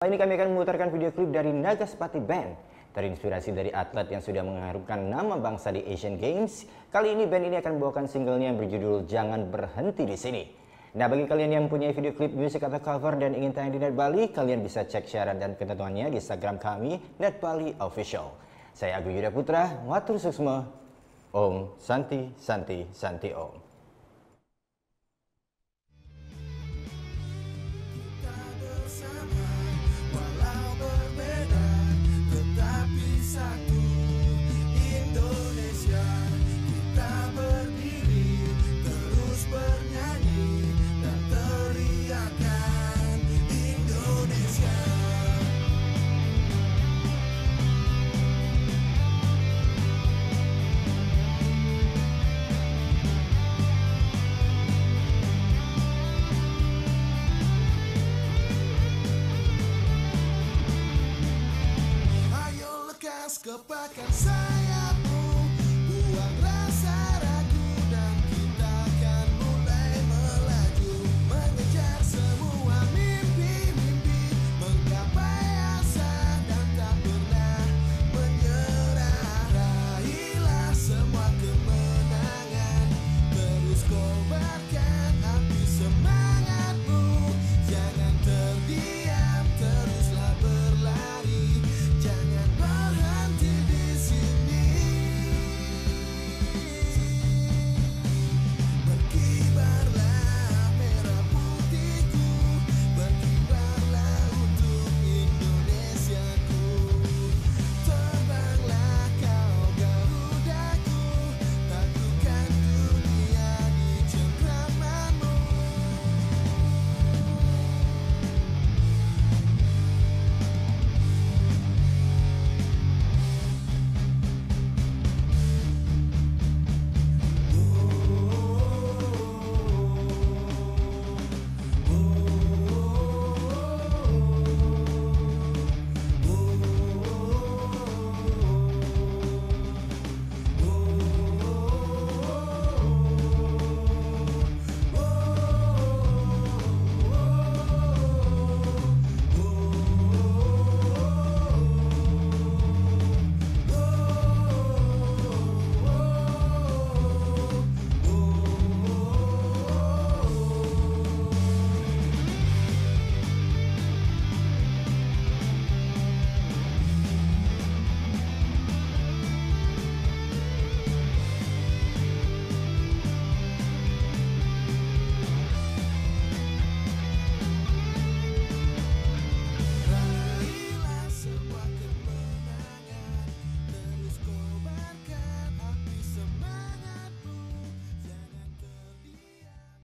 Kali ini kami akan memutarkan video klip dari Nagaspati Band. Terinspirasi dari atlet yang sudah mengharumkan nama bangsa di Asian Games, kali ini band ini akan membawakan singlenya yang berjudul Jangan Berhenti di Sini. Nah, bagi kalian yang punya video klip musik atau cover dan ingin tayang di Net Bali, kalian bisa cek syarat dan ketentuannya di Instagram kami, Net Bali Official. Saya Agung Yuda Putra, Matur Suksma, Om Santi Santi Santi Om. Kepakan saya